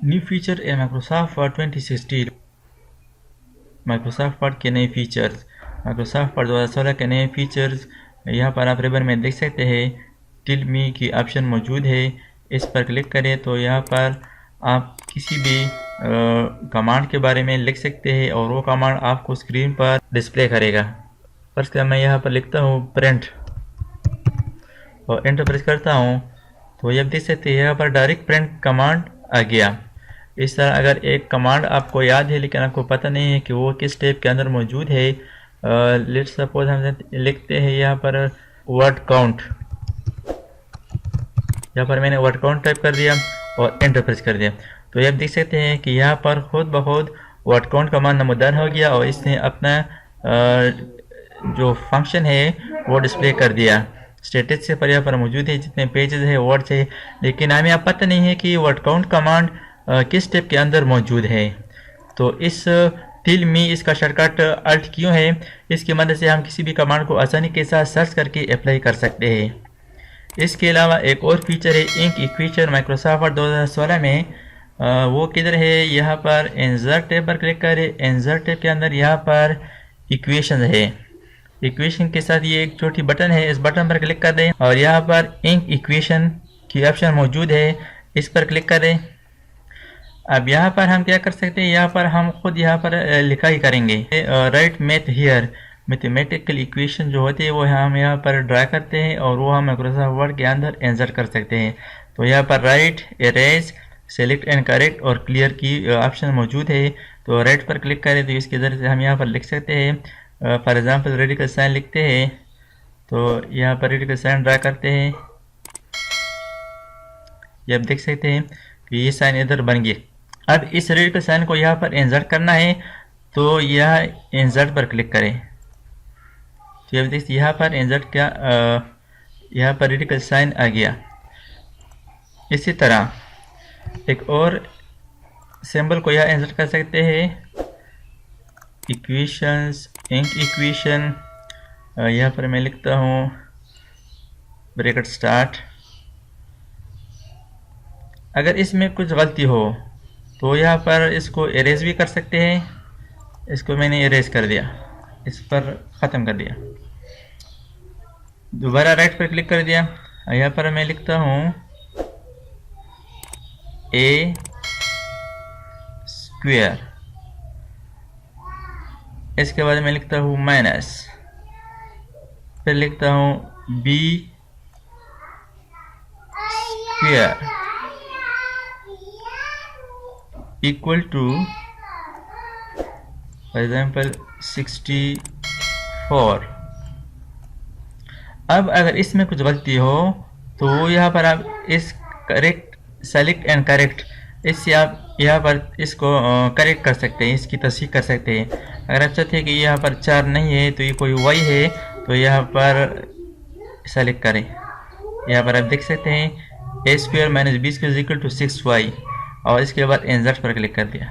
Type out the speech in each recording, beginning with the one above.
New feature ए Microsoft word 2016। Microsoft word के नए features, Microsoft word 2016 के नए फीचर्स यहाँ पर आप रिबन में देख सकते हैं। टिल मी की ऑप्शन मौजूद है, इस पर क्लिक करें तो यहाँ पर आप किसी भी कमांड के बारे में लिख सकते हैं और वो कमांड आपको स्क्रीन पर डिस्प्ले करेगा। फर्स्ट का मैं यहाँ पर लिखता हूँ प्रिंट और एंटर प्रेस करता हूँ तो ये आप देख सकते हैं यहाँ पर डायरेक्ट प्रिंट कमांड आ गया। इस तरह अगर एक कमांड आपको याद है लेकिन आपको पता नहीं है कि वो किस स्टेप के अंदर मौजूद है, लेट्स सपोज हम लिखते हैं यहाँ पर वर्ड काउंट। यहाँ पर मैंने वर्ड काउंट टाइप कर दिया और एंटर प्रेस कर दिया तो ये आप देख सकते हैं कि यहाँ पर खुद ब खुद वर्ड काउंट कमांड नमूदार हो गया और इसने अपना जो फंक्शन है वो डिस्प्ले कर दिया। स्टेटस से पर यहाँ पर मौजूद है जितने पेजेस है वर्ड्स है, लेकिन हमें अब पता नहीं है कि वर्ड काउंट कमांड किस स्टेप के अंदर मौजूद है। तो इस टिल मी इसका शॉर्टकट अल्ट क्यों है, इसकी मदद से हम किसी भी कमांड को आसानी के साथ सर्च करके अप्लाई कर सकते हैं। इसके अलावा एक और फीचर है इंक इक्वेशन माइक्रोसॉफ्ट वर्ड 2016 में। वो किधर है, यहाँ पर इंसर्ट टैब पर क्लिक करें। इंसर्ट टैब के अंदर यहाँ पर इक्वेशन है, इक्वेशन के साथ ये एक छोटी बटन है, इस बटन पर क्लिक कर दें और यहाँ पर इंक इक्वेशन की ऑप्शन मौजूद है, इस पर क्लिक करें। अब यहाँ पर हम क्या कर सकते हैं, यहाँ पर हम खुद यहाँ पर लिखाई करेंगे। Right math here, mathematical equation जो होती है वो हम यहाँ पर ड्रा करते हैं और वो हम माइक्रोसॉफ्ट वर्ड के अंदर इंसर्ट कर सकते हैं। तो यहाँ पर right, erase, select and correct और क्लियर की ऑप्शन मौजूद है। तो राइट पर क्लिक करें तो इसके ज़रिए से हम यहाँ पर लिख सकते हैं। फॉर एग्जांपल रेडिकल साइन लिखते हैं तो यहाँ पर रेडिकल साइन ड्रा करते हैं। ये आप देख सकते हैं कि ये साइन इधर बन गया। अब इस रेडिकल साइन को यहाँ पर इंसर्ट करना है तो यह इंसर्ट पर क्लिक करें। तो आप देखिए यहाँ पर इंसर्ट क्या, यहाँ पर रेडिकल साइन आ गया। इसी तरह एक और सिंबल को यहाँ इंसर्ट कर सकते हैं, इक्वेशंस, इंक इक्वेशन। यहाँ पर मैं लिखता हूँ ब्रैकेट स्टार्ट। अगर इसमें कुछ गलती हो तो यहाँ पर इसको इरेज भी कर सकते हैं। इसको मैंने इरेज कर दिया, इस पर ख़त्म कर दिया। दोबारा राइट पर क्लिक कर दिया, यहाँ पर मैं लिखता हूँ ए स्क्वायर, इसके बाद मैं लिखता हूँ माइनस, फिर लिखता हूँ b square equal to for example 64। अब अगर इसमें कुछ गलती हो तो यहाँ पर आप इस करेक्ट, सेलेक्ट एंड करेक्ट, इससे आप यहाँ पर इसको करेक्ट कर सकते हैं, इसकी तस्दीक कर सकते हैं। अगर आप चाहते हैं कि यहाँ पर 4 नहीं है तो ये कोई वाई है तो यहाँ पर सेलेक्ट करें। यहाँ पर आप देख सकते हैं A square minus B square equal to 6y और इसके बाद इंसर्ट पर क्लिक कर दिया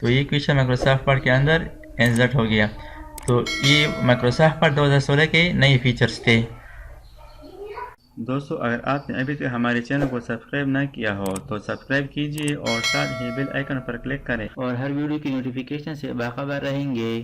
तो ये क्वेश्चन माइक्रोसॉफ्ट वर्ड के अंदर इंसर्ट हो गया। तो ये माइक्रोसॉफ्ट वर्ड 2016 के नए फीचर्स थे। दोस्तों अगर आपने अभी तक हमारे चैनल को सब्सक्राइब ना किया हो तो सब्सक्राइब कीजिए और साथ ही बेल आइकन पर क्लिक करें और हर वीडियो की नोटिफिकेशन से बाखबर रहेंगे।